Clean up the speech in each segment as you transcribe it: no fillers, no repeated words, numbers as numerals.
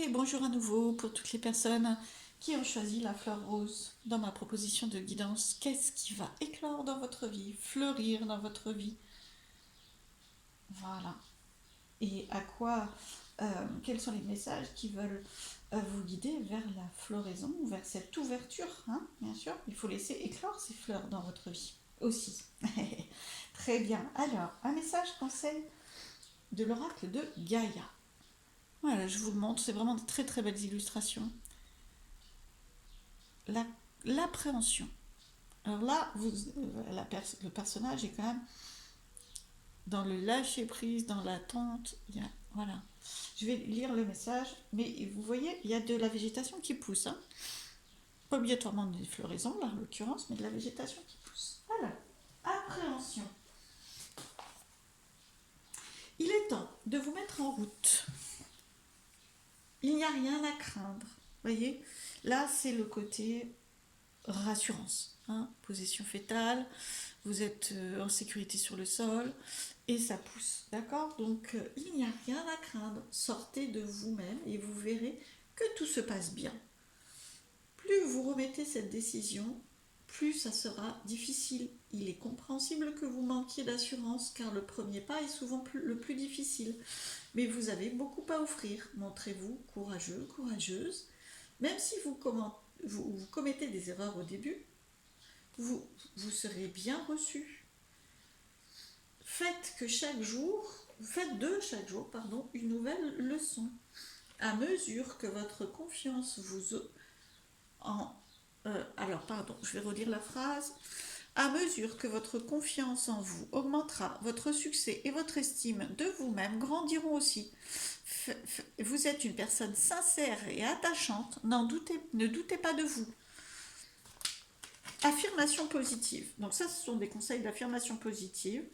Et bonjour à nouveau pour toutes les personnes qui ont choisi la fleur rose dans ma proposition de guidance. Qu'est-ce qui va éclore dans votre vie, fleurir dans votre vie? Voilà. Et quels sont les messages qui veulent vous guider vers la floraison, vers cette ouverture, hein, bien sûr. Il faut laisser éclore ces fleurs dans votre vie aussi. Très bien. Alors, un message conseil de l'oracle de Gaïa. Voilà, je vous le montre, c'est vraiment de très très belles illustrations. La- L'appréhension. Alors là, le personnage est quand même dans le lâcher prise, dans l'attente. Voilà. Je vais lire le message, mais vous voyez, il y a de la végétation qui pousse, hein. Pas obligatoirement des floraisons, là, en l'occurrence, mais de la végétation qui pousse. Alors, appréhension. Il est temps de vous mettre en route. Il n'y a rien à craindre. Vous voyez, là, c'est le côté rassurance, hein, position fétale, vous êtes en sécurité sur le sol et ça pousse, d'accord? Donc il n'y a rien à craindre, sortez de vous-même et vous verrez que tout se passe bien. Plus vous remettez cette décision, plus ça sera difficile. Il est compréhensible que vous manquiez d'assurance car le premier pas est souvent le plus difficile. Mais vous avez beaucoup à offrir. Montrez-vous courageux, courageuse. Même si vous commettez des erreurs au début, vous serez bien reçu. Faites de chaque jour, une nouvelle leçon. À mesure que votre confiance vous en je vais relire la phrase. À mesure que votre confiance en vous augmentera, votre succès et votre estime de vous-même grandiront aussi. Vous êtes une personne sincère et attachante, ne doutez pas de vous. Affirmation positive. Donc ça, ce sont des conseils d'affirmation positive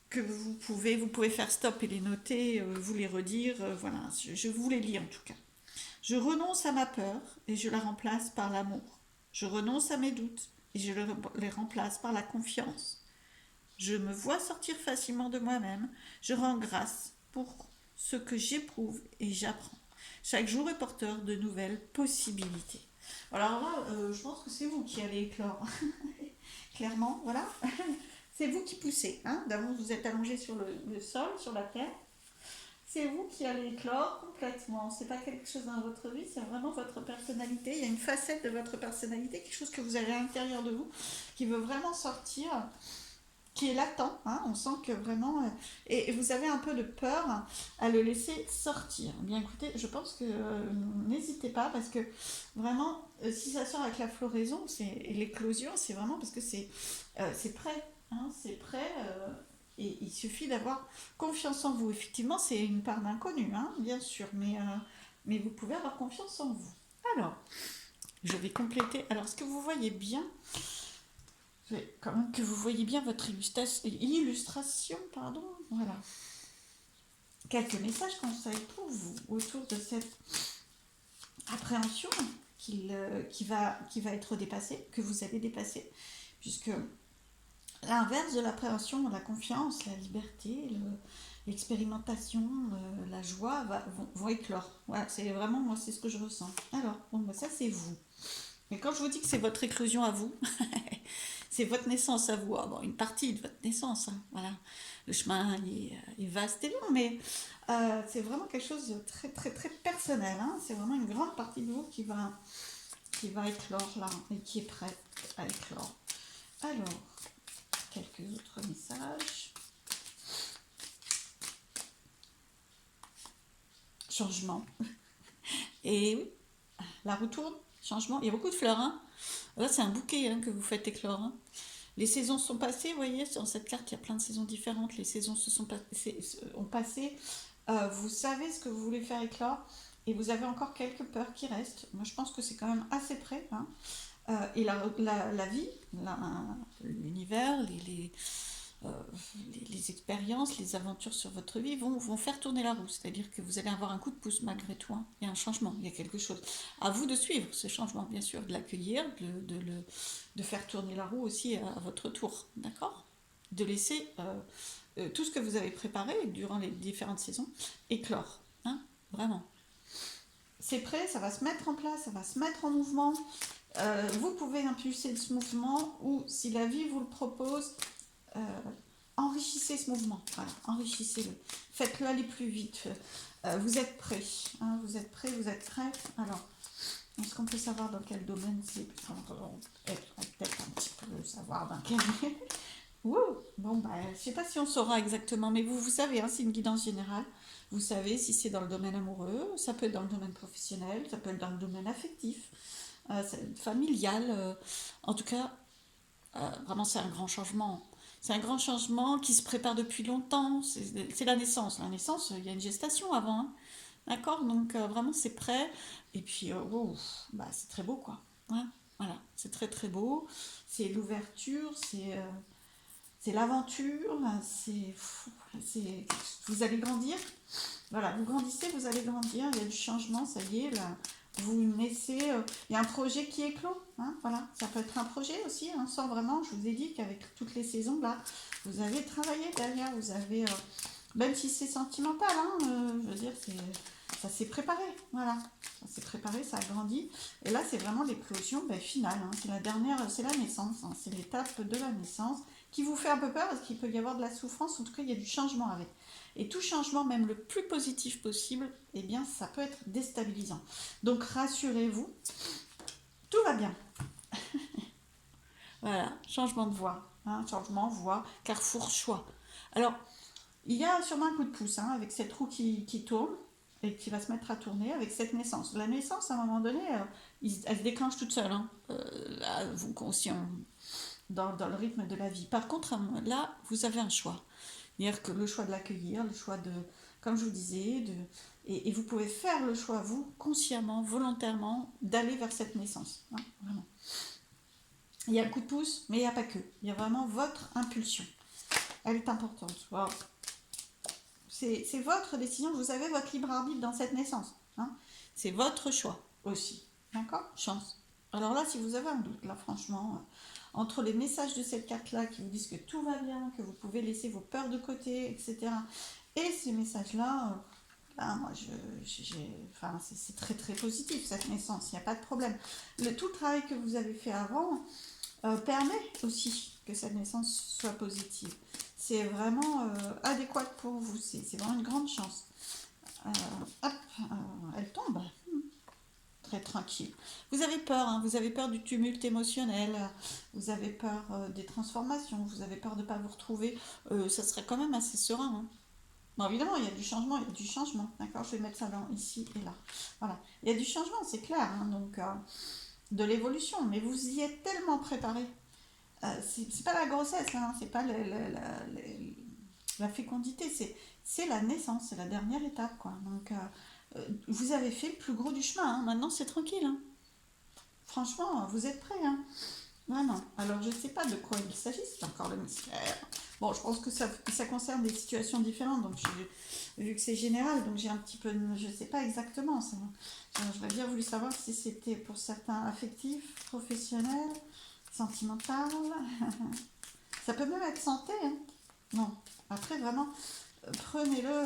que vous pouvez faire stop et les noter, vous les redire, voilà, je vous les lis en tout cas. Je renonce à ma peur et je la remplace par l'amour. Je renonce à mes doutes et je les remplace par la confiance. Je me vois sortir facilement de moi-même. Je rends grâce pour ce que j'éprouve et j'apprends. Chaque jour est porteur de nouvelles possibilités. Alors là, je pense que c'est vous qui allez éclore. Clairement, voilà. C'est vous qui poussez, hein. D'abord, vous êtes allongé sur le sol, sur la terre. C'est vous qui allez éclore complètement. C'est pas quelque chose dans votre vie, c'est vraiment votre personnalité. Il y a une facette de votre personnalité, quelque chose que vous avez à l'intérieur de vous, qui veut vraiment sortir, qui est latent, hein. On sent que vraiment... et vous avez un peu de peur à le laisser sortir. Bien écoutez, je pense que n'hésitez pas, parce que vraiment, si ça sort avec la floraison et l'éclosion, c'est vraiment parce que c'est prêt, hein, c'est prêt. Et il suffit d'avoir confiance en vous. Effectivement, c'est une part d'inconnu, hein, bien sûr, mais vous pouvez avoir confiance en vous. Alors, je vais compléter. Alors, est-ce que vous voyez bien, quand même que vous voyez bien votre illustration, pardon, voilà. Quelques messages conseils pour vous autour de cette appréhension qui va être dépassée, que vous allez dépasser, puisque l'inverse de l'appréhension, la confiance, la liberté, l'expérimentation, la joie vont éclore. Voilà, c'est vraiment, moi, c'est ce que je ressens. Alors, bon, bah, ça, c'est vous. Mais quand je vous dis que c'est votre éclosion à vous, c'est votre naissance à vous. Ah, bon, une partie de votre naissance, hein, voilà. Le chemin est vaste et long, mais c'est vraiment quelque chose de très, très, très personnel, hein. C'est vraiment une grande partie de vous qui va éclore là, et qui est prête à éclore. Alors, quelques autres messages. Changement. Et oui, la roue tourne, changement. Il y a beaucoup de fleurs, hein. Là, c'est un bouquet, hein, que vous faites éclore, hein. Les saisons sont passées, vous voyez, sur cette carte, il y a plein de saisons différentes. Les saisons ont passé. Vous savez ce que vous voulez faire éclore et vous avez encore quelques peurs qui restent. Moi, je pense que c'est quand même assez près, hein. Et la vie, l'univers, euh, les expériences, les aventures sur votre vie vont faire tourner la roue. C'est-à-dire que vous allez avoir un coup de pouce malgré tout, hein. Il y a un changement, il y a quelque chose. À vous de suivre ce changement, bien sûr, de l'accueillir, de faire tourner la roue aussi à votre tour. D'accord? De laisser tout ce que vous avez préparé durant les différentes saisons éclore, hein. Vraiment. c'est prêt, ça va se mettre en place, ça va se mettre en mouvement. Vous pouvez impulser ce mouvement ou si la vie vous le propose, euh, enrichissez ce mouvement. Voilà, enrichissez-le. Faites-le aller plus vite. Vous êtes prêts. Hein, vous êtes prêts, vous êtes prêts. Alors, est-ce qu'on peut savoir dans quel domaine c'est? Peut-être un petit peu savoir dans quel. Ouh, bon, bah, je ne sais pas si on saura exactement, mais vous savez, hein, c'est une guidance générale. Vous savez si c'est dans le domaine amoureux, ça peut être dans le domaine professionnel, ça peut être dans le domaine affectif, familial. En tout cas, vraiment, c'est un grand changement. C'est un grand changement qui se prépare depuis longtemps. C'est la naissance. La naissance, il y a une gestation avant. Hein. D'accord? Donc, vraiment, c'est prêt. Et puis, wow, bah, c'est très beau, quoi. Ouais, voilà, c'est très, très beau. C'est l'ouverture, c'est l'aventure, c'est, vous allez grandir. Voilà, vous grandissez, vous allez grandir, il y a du changement, ça y est, là, vous naissez, il y a un projet qui est clos, hein, voilà, ça peut être un projet aussi, hein, sans vraiment, je vous ai dit qu'avec toutes les saisons, là, vous avez travaillé derrière, vous avez, même si c'est sentimental, hein, je veux dire, ça s'est préparé, voilà, ça s'est préparé, ça a grandi, et là, c'est vraiment l'éclosion finale, hein, c'est la dernière, c'est la naissance, hein, c'est l'étape de la naissance, qui vous fait un peu peur, parce qu'il peut y avoir de la souffrance, en tout cas, il y a du changement avec. Et tout changement, même le plus positif possible, eh bien, ça peut être déstabilisant. Donc, rassurez-vous, tout va bien. Voilà, changement de voie, hein, changement, voie, carrefour, choix. Alors, il y a sûrement un coup de pouce, hein, avec cette roue qui tourne, et qui va se mettre à tourner avec cette naissance. La naissance, à un moment donné, elle se déclenche toute seule, hein. Là, vous conscient, dans le rythme de la vie. Par contre, là, vous avez un choix. C'est-à-dire que le choix de l'accueillir, le choix de, comme je vous disais, et vous pouvez faire le choix, vous, consciemment, volontairement, d'aller vers cette naissance. Hein, vraiment. Il y a un coup de pouce, mais il n'y a pas que. Il y a vraiment votre impulsion. Elle est importante. Wow. C'est votre décision, vous avez votre libre arbitre dans cette naissance. Hein. C'est votre choix aussi. D'accord? Chance. Alors là, si vous avez un doute, là, franchement, entre les messages de cette carte-là qui vous disent que tout va bien, que vous pouvez laisser vos peurs de côté, etc. Et ces messages-là, là, moi, enfin, c'est très très positif cette naissance, il n'y a pas de problème. Tout le travail que vous avez fait avant permet aussi que cette naissance soit positive. C'est vraiment adéquat pour vous, c'est vraiment une grande chance. Hop, elle tombe. Très tranquille. Vous avez peur, hein, vous avez peur du tumulte émotionnel, vous avez peur des transformations, vous avez peur de ne pas vous retrouver, ça serait quand même assez serein. Hein. Bon, évidemment, il y a du changement, d'accord. Je vais mettre ça ici et là. Voilà, il y a du changement, c'est clair, hein, donc de l'évolution, mais vous y êtes tellement préparé. C'est pas la grossesse, hein, c'est pas la fécondité, c'est la naissance, c'est la dernière étape, quoi. Donc, vous avez fait le plus gros du chemin, hein. Maintenant c'est tranquille. Hein. Franchement, vous êtes prêts. Hein. Vraiment. Alors je ne sais pas de quoi il s'agit, c'est encore le mystère. Bon, je pense que ça concerne des situations différentes, donc vu que c'est général, donc j'ai un petit peu, je ne sais pas exactement. J'aurais bien voulu savoir si c'était pour certains affectifs, professionnels, sentimental. Ça peut même être santé. Hein. Non. Après, vraiment, prenez-le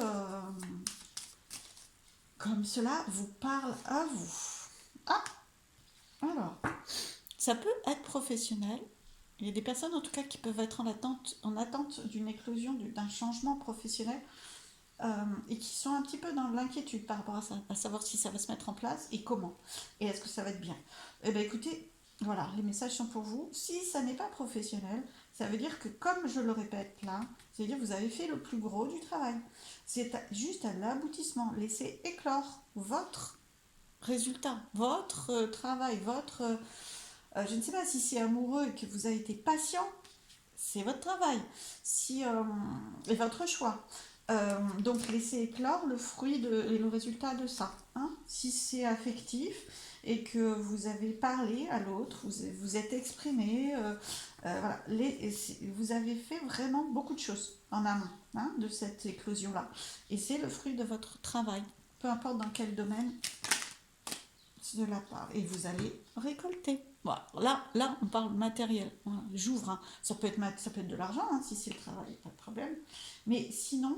comme cela vous parle à vous. Ah, alors, ça peut être professionnel. Il y a des personnes en tout cas qui peuvent être en attente d'une éclosion, d'un changement professionnel et qui sont un petit peu dans l'inquiétude par rapport à ça, à savoir si ça va se mettre en place et comment. Et est-ce que ça va être bien. Eh bien écoutez, voilà, les messages sont pour vous. Si ça n'est pas professionnel, ça veut dire que comme je le répète là, c'est-à-dire que vous avez fait le plus gros du travail. C'est juste à l'aboutissement. Laissez éclore votre résultat, votre travail, votre... je ne sais pas si c'est amoureux et que vous avez été patient, c'est votre travail. Si, et votre choix. Donc laissez éclore le fruit et le résultat de ça. Hein. Si c'est affectif et que vous avez parlé à l'autre, vous êtes exprimé, voilà, vous avez fait vraiment beaucoup de choses en amont de cette éclosion-là. Et c'est le fruit de votre travail, peu importe dans quel domaine de la part. Et vous allez récolter. Voilà. Là, on parle matériel. Voilà. J'ouvre. Hein. Ça peut être de l'argent, si c'est le travail, pas de problème. Mais sinon,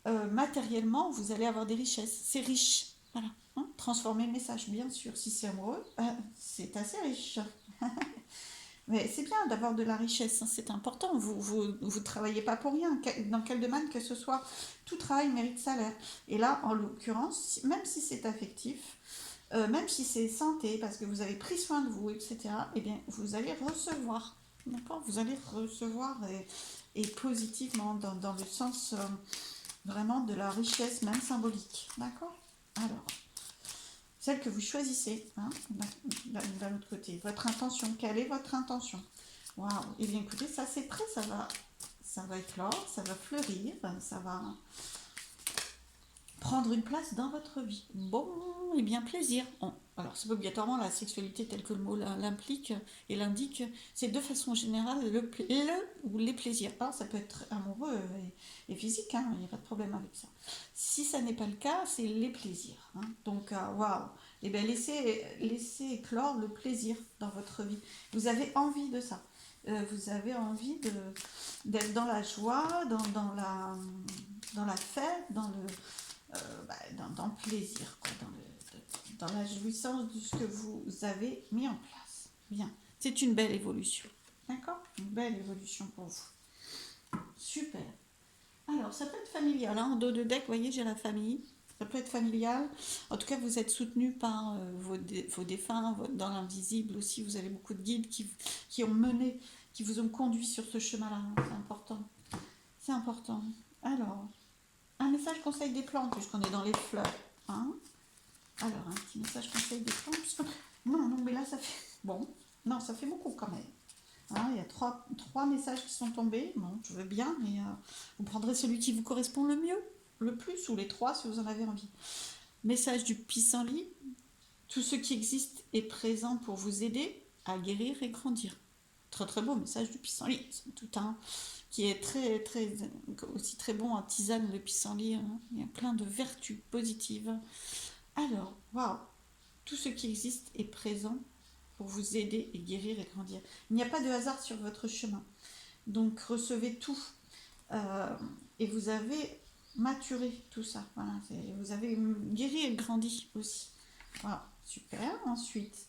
matériellement, vous allez avoir des richesses. C'est riche. Voilà. Hein. Transformer le message, bien sûr. Si c'est amoureux, c'est assez riche. Mais c'est bien d'avoir de la richesse, hein, c'est important. Vous travaillez pas pour rien, dans quel domaine que ce soit. Tout travail mérite salaire. Et là, en l'occurrence, même si c'est affectif, même si c'est santé, parce que vous avez pris soin de vous, etc., eh bien, vous allez recevoir. D'accord. Vous allez recevoir et positivement, dans le sens vraiment de la richesse, même symbolique. D'accord. Alors, celle que vous choisissez, hein, d'un autre côté. Votre intention, quelle est votre intention? Waouh. Et bien écoutez, ça c'est prêt, ça va éclore, ça va fleurir, ça va prendre une place dans votre vie. Bon, et bien plaisir. Bon, alors c'est pas obligatoirement la sexualité telle que le mot l'implique et l'indique, c'est de façon générale ou les plaisirs. Alors ça peut être amoureux et physique, hein, il n'y a pas de problème avec ça. Si ça n'est pas le cas, c'est les plaisirs. Hein. Donc waouh, et bien laissez éclore le plaisir dans votre vie. Vous avez envie de ça. Vous avez envie d'être dans la joie, dans la fête, dans le plaisir, quoi, dans la jouissance de ce que vous avez mis en place. Bien, c'est une belle évolution. D'accord. Une belle évolution pour vous. Super. Alors, ça peut être familial. Hein. En dos de deck, vous voyez, j'ai la famille. Ça peut être familial. En tout cas, vous êtes soutenu par vos défunts, dans l'invisible aussi. Vous avez beaucoup de guides qui ont mené, qui vous ont conduit sur ce chemin-là. Hein. C'est important. C'est important. Alors, un message conseil des plantes, puisqu'on est dans les fleurs. Hein. Alors, un petit message conseil des plantes. Non, mais là, ça fait... Bon, non, ça fait beaucoup quand même. Hein, il y a trois messages qui sont tombés. Bon, je veux bien, mais vous prendrez celui qui vous correspond le mieux, le plus, ou les trois si vous en avez envie. Message du pissenlit. Tout ce qui existe est présent pour vous aider à guérir et grandir. Très très beau message du pissenlit. C'est tout un... qui est aussi très bon en tisane, le pissenlit. Hein. Il y a plein de vertus positives. Alors, waouh, tout ce qui existe est présent pour vous aider et guérir et grandir. Il n'y a pas de hasard sur votre chemin. Donc, recevez tout. Et vous avez maturé tout ça. Voilà, vous avez guéri et grandi aussi. Voilà, super. Ensuite,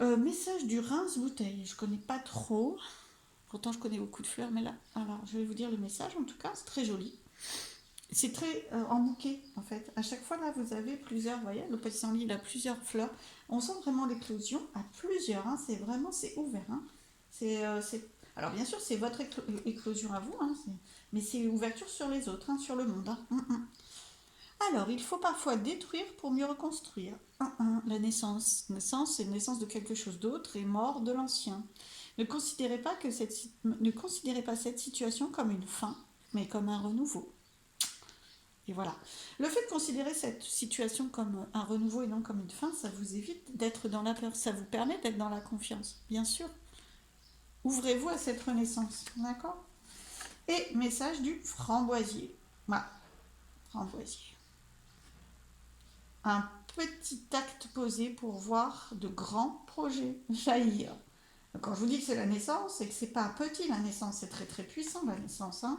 message du rince-bouteille. Je connais pas trop. Pourtant, je connais beaucoup de fleurs, mais là, alors, je vais vous dire le message. En tout cas, c'est très joli. C'est très en bouquet, en fait. À chaque fois, là, vous avez plusieurs, vous voyez, le pissenlit, il a plusieurs fleurs. On sent vraiment l'éclosion à plusieurs. Hein, c'est ouvert. Hein. Alors, bien sûr, c'est votre éclosion à vous, hein, mais c'est ouverture sur les autres, hein, sur le monde. Hein. Alors, il faut parfois détruire pour mieux reconstruire. La naissance. Naissance, c'est une naissance de quelque chose d'autre et mort de l'ancien. Ne considérez pas cette situation comme une fin, mais comme un renouveau. Et voilà. Le fait de considérer cette situation comme un renouveau et non comme une fin, ça vous évite d'être dans la peur. Ça vous permet d'être dans la confiance, bien sûr. Ouvrez-vous à cette renaissance, d'accord? Et message du framboisier. Voilà, framboisier. Un petit acte posé pour voir de grands projets jaillir. Quand je vous dis que c'est la naissance, c'est que c'est pas petit la naissance, c'est très très puissant la naissance. Hein.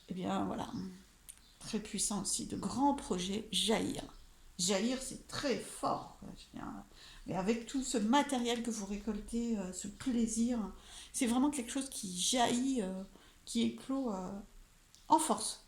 Eh bien voilà, très puissant aussi, de grands projets jaillir. Jaillir, c'est très fort. Mais avec tout ce matériel que vous récoltez, ce plaisir, c'est vraiment quelque chose qui jaillit, qui éclot en force.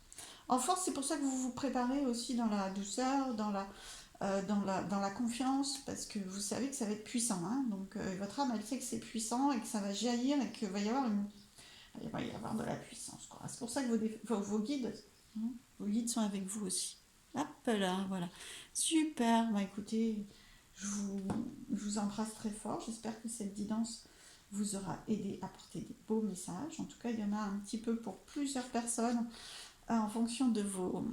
En force, c'est pour ça que vous vous préparez aussi dans la douceur, dans la confiance, parce que vous savez que ça va être puissant. Hein. Donc votre âme, elle sait que c'est puissant et que ça va jaillir et qu'il va y avoir de la puissance. Quoi. C'est pour ça que vos guides, hein, vos guides sont avec vous aussi. Hop là, voilà. Super. Bah écoutez, je vous embrasse très fort. J'espère que cette guidance vous aura aidé à porter des beaux messages. En tout cas, il y en a un petit peu pour plusieurs personnes en fonction de vos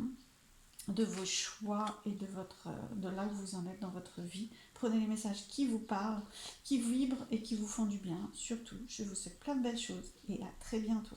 choix et de là où vous en êtes dans votre vie. Prenez les messages qui vous parlent, qui vibrent et qui vous font du bien. Surtout, je vous souhaite plein de belles choses et à très bientôt.